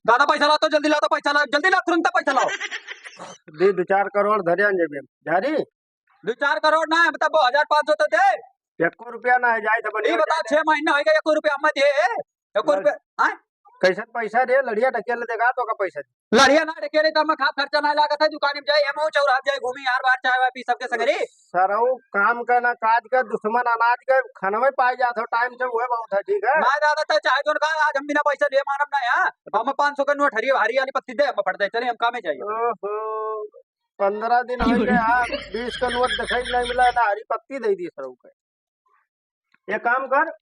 दादा पैसा लाओ तो जल्दी लाओ, तो पैसा लाओ, जल्दी लाओ, तुरंत पैसा लाओ। दी 2-4 करोड़ धरिया जेबे झारी 2-4 करोड़ ना है, मतलब 1500 तो दे। 1 रुपया ना है जाए तो ये बनिया बता 6 महीना हो गया, 1 रुपया हम दे, 1 रुपया। हाँ कैसे पैसा दे लड़िया ढकेल देगा तो का पैसा दे लड़िया ना अकेले तो मैं खा खर्चा ना लागत है, दुकान में जाए एमओ चौराहा जाए घूमी यार बार चाय वाय पी सबके संग रे। सरऊ काम का ना काज का दुश्मन अनाज का खाना में पाई जाता टाइम से वो बहुत है ठीक है। मैं दादा तो चाहे जो कहा आज हम बिना पैसा लिए मानव ना यहाँ, हम 500 का नोट हरी हरी वाली पत्ती दे हम पड़ दे, चले हम कामे चाहिए। ओहो 15 दिन हो गए 20 का नोट दिखाई नहीं मिला ना हरी पत्ती दे दी सरऊ के। ये काम कर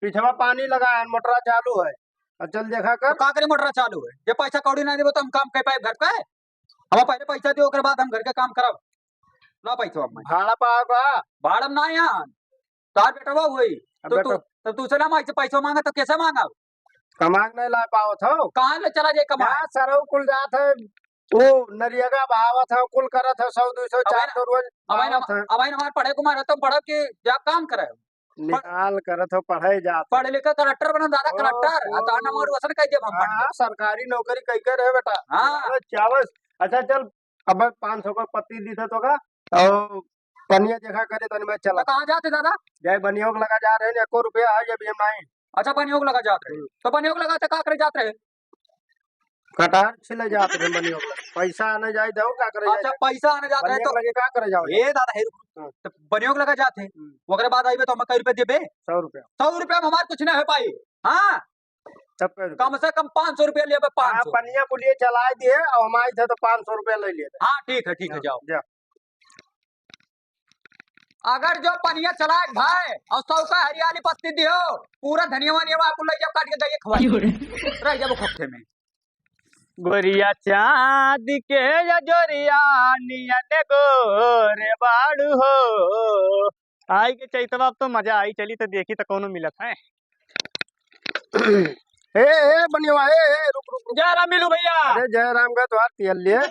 पिछवा पानी लगा है मोटरा चालू है और चल देखा तो कर। का करे मोटरा चालू है, जब पैसा कौड़ी ना देबो तो हम काम कर पाए घर का। हम पहले पैसा दियो, ओकर बाद हम घर के काम करब ना पैसा हम भाड़ा पाओगा भाड़म ना यहाँ तार बेटवा हुई तो तू से ना माई से पैसा मांगा तो कैसे मांगा, कमा नहीं ला पाओ थो कहाँ ले चला जाए कमा। सरऊ कुल जात है वो नरियगा बहावत है कुल करत है 100-200-400 रोज अब हमारे पढ़े कुमार है तो पढ़ के जा काम करे, निकाल करत हो पढ़े जात पढ़ लिख कलेक्टर बना दादा, कलेक्टर आता नंबर वसन कह दे हम। हाँ सरकारी नौकरी कई के रहे बेटा। हाँ चावस अच्छा चल अब 500 का पत्ती दी था तो का और पनिया देखा करे तो मैं चला कहाँ जाते दादा, जय बनियोग लगा जा रहे हैं 1 रुपया है जब हम नहीं। अच्छा बनियोग लगा जाते रहे, तो बनियोग लगाते का करे जाते रहे, कटार छिले जाते रहे बनियोग लगा पैसा आने जाए दो का करे अच्छा पैसा आने जाते रहे तो लगे का करे जाओ ये दादा है तो बनियोग लगा जाते ओकरे बाद आइबे तो हम कई रुपए देबे 100 रुपया 100 रुपया में हमारे कुछ नहीं हो पाई। हाँ सब कम से कम 500 रुपया ले 500। पनिया को लिए चला दिए और हम आए थे तो 500 रुपया ले लिए। हाँ ठीक है जाओ। अगर जो पनिया चलाए भाई और 100 का हरियाली पत्ती दियो पूरा धनिया वनिया आपको ले जाओ काट के जाइए खवाइए रह जाओ खोखे में। गोरिया चाँद के या जोरिया नियन गोरे बाड़ू हो आई के चैतवा अब तो मजा आई चली तो देखी तो कौनो मिलत है। ए बनिया रुक जय राम मिलू भैया। अरे जय राम का तो तेल लिए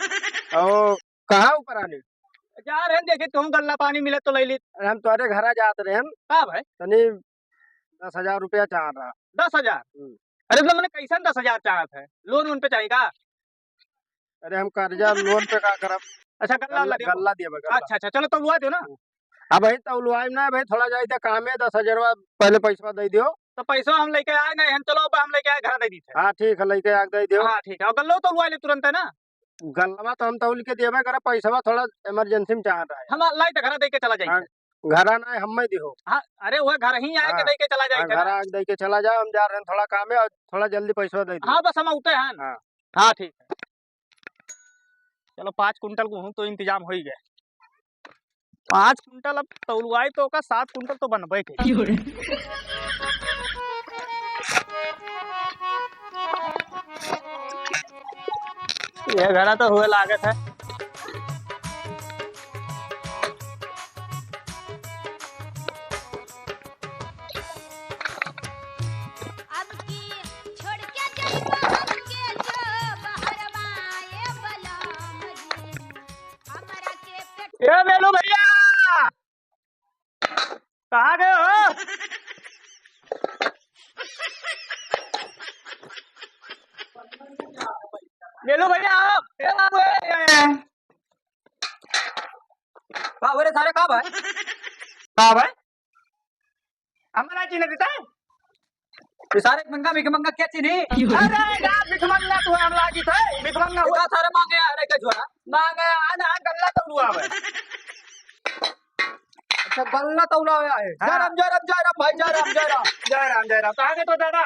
और कहाँ ऊपर आने जा रहे देखी तुम गल्ला पानी मिले तो ले ली। अरे हम तुम्हारे घर जाते रहे का भाई तनी 10,000 रुपया चाह रहा 10,000। अरे तो मैंने कैसा 10,000 चाहत है, लोन उन पे चाहिएगा। अरे हम कर्जा लोन पे का करब। अच्छा गल्ला दिए अच्छा चलो तो लुआ दो ना। अब भाई तो लुआई ना भाई थोड़ा जाए काम है 10,000 पहले पैसा दे दियो तो पैसा हम लेके आए नहीं हम चलो हम लेके आए घर दे दी थे। हाँ ठीक है लेके आग दे दियो। हाँ ठीक है और गल्लो तो लुआ ले तुरंत है ना। गल्लवा तो हम तो के देवे करे पैसा थोड़ा इमरजेंसी में चाह रहा है। हम लाई तो घर दे के चला जाएंगे। घर आना है हम में दिहो। हाँ अरे वो घर ही आए के दे के चला जाएंगे। घर आग दे के चला जाओ हम जा रहे हैं थोड़ा काम है और थोड़ा जल्दी पैसा दे दियो। हाँ बस हम उठे हैं। हाँ ठीक है चलो 5 कुंटल गेहूं तो इंतजाम हो ही गए। 5 कुंटल अब तौलुआई तो का 7 कुंटल तो बनबे के। ये घड़ा तो हुए लागत है। ये मेलू भैया कहाँ गए हो? मेलू भैया बाबरे सारे कब है कहाँ भाई हमारा चीन देता है सारे भिखमंगा क्या चीनी। अरे यार भिखमंगा तो हमला की था भिखमंगा हुआ सारे मांगे आ रहे कछुआ मांगे आना गल्ला तो हुआ है। अच्छा गल्ला तौला हुआ है। जय राम भाई जय राम कहाँ गए तो दादा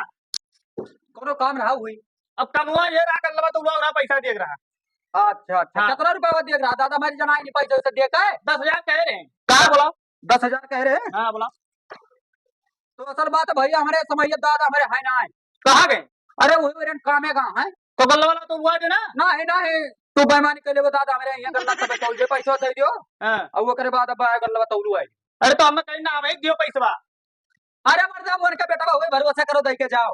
कोनो काम रहा हुई अब कमुआ ये रहा गल्ला तो हुआ पैसा देख रहा। अच्छा कितना रुपया दिया रहा दादा हमारी जना नहीं पैसा वैसे दिया है 10,000 कह रहे हैं। कहा बोला 10,000 कह रहे हैं। हाँ बोला तो असल बात है भैया हमारे समैया दादा हमारे है ना है कहाँ गए। अरे वही काम है कहाँ है तो गल्ला वाला तो हुआ ना ना है तू बेईमानी कर ले दादा हमारे यहाँ गल्ला तब तौल दे पैसा दे दियो और वो करे बाद अब गल्ला तौलू है। अरे तो हमें कहीं ना आवे दियो पैसा। अरे मर्दा मोर के बेटा हुए भरोसा करो दे के जाओ।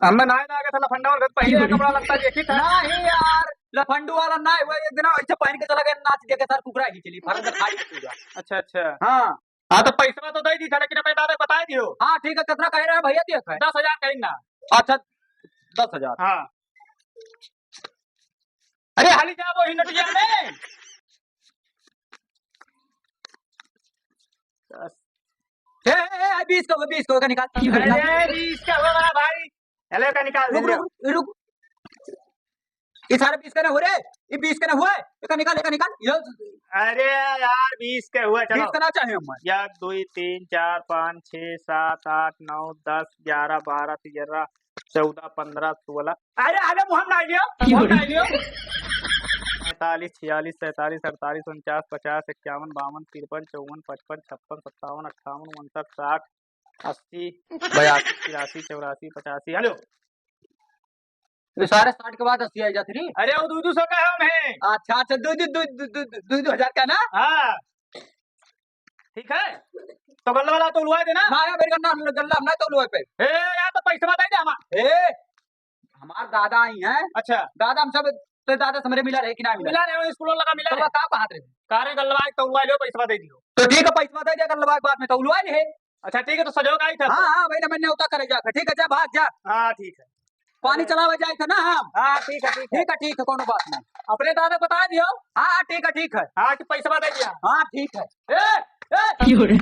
हमें ना लगा था लफंडा और पहले कपड़ा लगता देखी था नहीं यार लफंडू वाला ना वो एक दिन ऐसे पहन के चला गया नाच दे के सर कुकरा ही चली फरक खाई पूरा। अच्छा हाँ हाँ तो पैसा तो दे दी था लेकिन मैं दादा बता दियो। हाँ ठीक है कितना कह रहे हैं भैया देख 10,000 कहीं ना। अच्छा 10,000। हाँ अरे हाली जा वो नटिया में 20 का निकाल। अरे 20 का हुआ बड़ा भाई हेलो का निकाल दे रुक ये सारे 20 का ना हो रे, ये 20 का ना हुआ है, एक निकाल ये अरे यार 20 के हुए 20 चलो का ना चाहे हम 1 2 3 4 5 6 7 8 9 10 11 12 13 14 15 16 अरे अरे मोहन ना लियो 45 46 47 48 49 50 51 52 53 54 55 56 57 58 59 60 80 82 83 84 85 हेलो ये सारे 60 के बाद 80 आ जाती रही। अरे वो 200 का है हम है अच्छा अच्छा 2,000 का ना। हाँ ठीक है तो गल्ला वाला तो उलवा देना ना यार मेरे गल्ला ना तो लोए पे ए यार तो पैसा बता दे हमारा ए हमार दादा आई हैं। अच्छा दादा हम सब तो दादा से मेरे मिला रहे कि ना मिला मिला रहे स्कूल लगा मिला तो रहे का कहां थे कार्य गल्ला तो उलवा लो पैसा दे दियो तो ठीक है पैसा दे दिया गल्ला बाद में तो उलवा ले। अच्छा ठीक है तो सजो का ही था हां हां भाई ना मैंने उता करे जा ठीक है जा भाग जा। हाँ ठीक है पानी चलावे जाए थे ना हम। हाँ ठीक है ठीक है कोनो बात नहीं। अपने दादा बता दियो हाँ ठीक है हाँ कि पैसा दे दिया हाँ ठीक है। अरे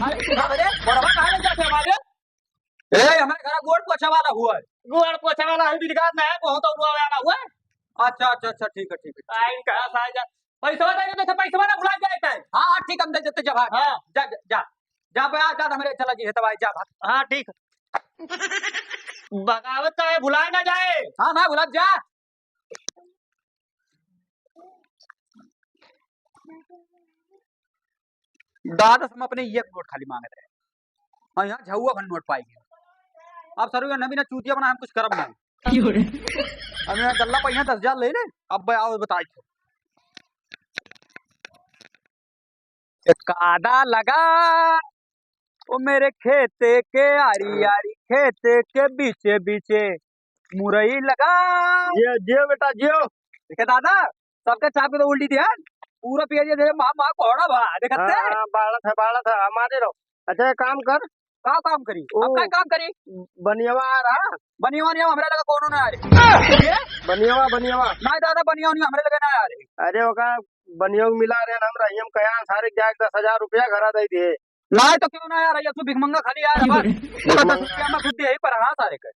बड़वा कहाँ ले जाते हमारे हमारे घर गोड़ पोछा वाला हुआ है। गुआड़ पोछे वाला है दिलगात में है बहुत उलवा वाला हुआ है अच्छा ठीक है टाइम कहाँ से आ जा पैसा दे दे पैसा ना भुला जाता है हाँ ठीक हम दे देते जा भाग हाँ जा जा जा बया जा हमारे चला जी है तबाई जा भाग। हाँ ठीक बगावत का है भुलाए ना जाए हाँ ना भुला जा। दादा हम अपने एक नोट खाली मांगे रहे और यहाँ झुआ भन नोट पाएंगे। अब सर नबी ना चूतिया बना हम कुछ करब नहीं अब यहाँ गल्ला पर यहाँ 10,000 ले ले। अब आओ बताई कादा लगा ओ मेरे खेते के आरी आरी खेते के बीचे बीचे मुरई लगा। जियो बेटा जियो। देखे दादा सबके चाप के तो उल्टी थी पूरा पिया दे माँ कोड़ा भा देखते बाड़ा था हमारे रहो। अच्छा एक काम कर का काम करी अब का काम करी बनियावा आ रहा बनियावा नहीं हमरा लगा कोनो ना आ रे बनियावा ना दादा बनियावा नहीं हमरे लगा ना आ रे। अरे ओका बनियो मिला रहे हम रहीम कया सारे जाके 10,000 रुपया घरा दे दिए ना तो क्यों ना यार तू भिखमंगा खाली यार बस 10 रुपया में खुद यही पर हाँ सारे के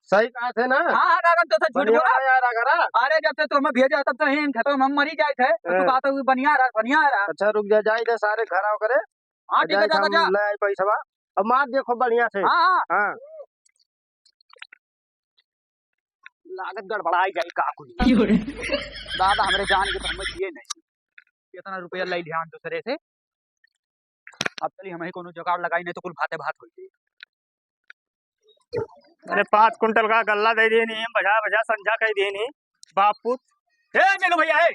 सही कहा थे ना। हाँ दादा तो झूठ बोला यार घरा। अरे जब से तुम्हें भेजा तब तो ही खेतों में हम मरी जाए थे तो तू कहता बनिया रहा। अच्छा रुक जा जाई दे सारे घरा करे हाँ ठीक है दादा जा ले आई पैसा अब मार देखो बढ़िया से। हाँ लागत गड़बड़ाई जाए का कुछ दादा हमारे जान के तो हमें दिए नहीं कितना रुपया ले लिया दूसरे से। अब चलिए हम ही कोनो जुगाड़ लगाई नहीं तो कुल भाते भात हो जाए। अरे 5 कुंटल का गल्ला दे दिए नहीं बजा संझा कह दिए नहीं बापू हे मेनू भैया है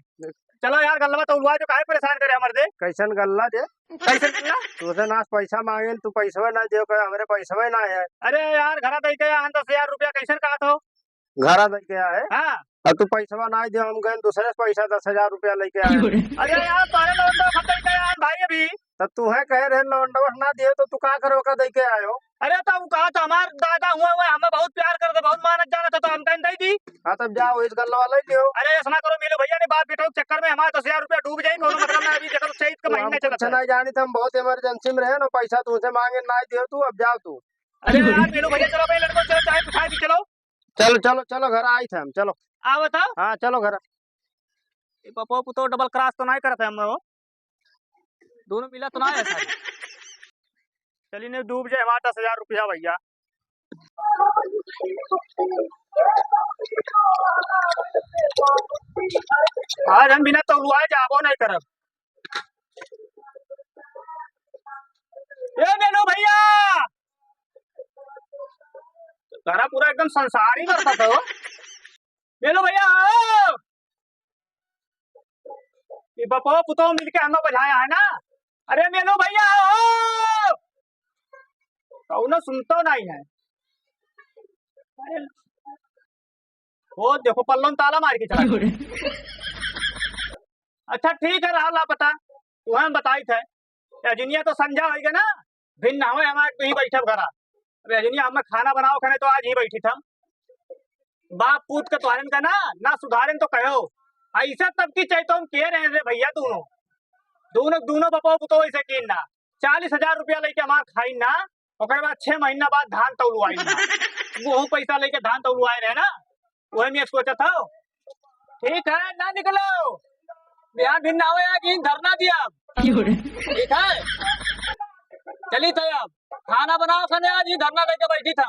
चलो यार गल्ला तो उलवा जो काहे परेशान करे हमर दे कैसन गल्ला दे कैसे गल्ला तुझे ना पैसा मांगे तू पैसा ना दे हमरे पैसा ना है। अरे यार घरा दे के 10,000 रुपया कैसे कहा तो घरा दे के आए हाँ अब तू पैसा ना दे हम गए दूसरे से पैसा 10,000 रुपया लेके आए। अरे यार तारे लौंडा खत्म के यार भाई अभी तब तू है कह रहे लौंडा ना दिए तो तू का करो का दे के आयो। अरे तो कहा था हमार दादा हुआ हमें बहुत प्यार करते बहुत मानत जाना था तो हम कहीं दे दी। हाँ तब जाओ इस गल्ला वाला लियो। अरे ऐसा ना करो मेरे भैया ने बात बेटा के चक्कर में हमारे 10,000 रुपया डूब जाए कोनो मतलब ना अभी देखो चैत का महीना चला अच्छा नहीं जानी तो हम बहुत इमरजेंसी में रहे ना पैसा तुझसे मांगे ना दियो तू अब जाओ तू। अरे यार मेरे भैया चलो भाई लड़को चलो चाहे पिछाई भी चलो चलो घर आई थे हम चलो आओ था हाँ चलो घर। पपो पुतो डबल क्रॉस तो नहीं करते हम दोनों मिला तो ना है चलिए ने डूब जाए हमारा 10,000 रुपया भैया। आज हम बिना तौलुआए जाबो नहीं करब। ए मेनू भैया तारा पूरा एकदम संसार ही करता था मेनू भैया ये बपो पुतो मिलके हमें बजाया है ना। अरे मेनू भैया कौन सुनता नहीं है। अरे वो देखो पल्लों ताला मार के चला। अच्छा ठीक है रहा पता तुम्हें बताई थे अजनिया तो संझा होगा ना भिन्न ना हो हमारे तो ही बैठे घरा। अरे अजनिया हमें खाना बनाओ खाने तो आज ही बैठी था बाप पूत का तोहरन का ना सुधारन तो कहो। ऐसा तब की चाहिए तो हम कह रहे रे भैया दोनों दोनों दोनों बपाओ पुतो ऐसे की ना 40,000 रुपया लेके हमार खाई ना ओकर बाद 6 महीना बाद धान तौलुआई ना वो पैसा लेके धान तौलुआए रहे ना वही में सोचा था। ठीक है ना निकलो बिहान भिन्न आवे कि धरना दिया ठीक है चली तो अब खाना बनाओ खाने आज ही धरना लेके बैठी था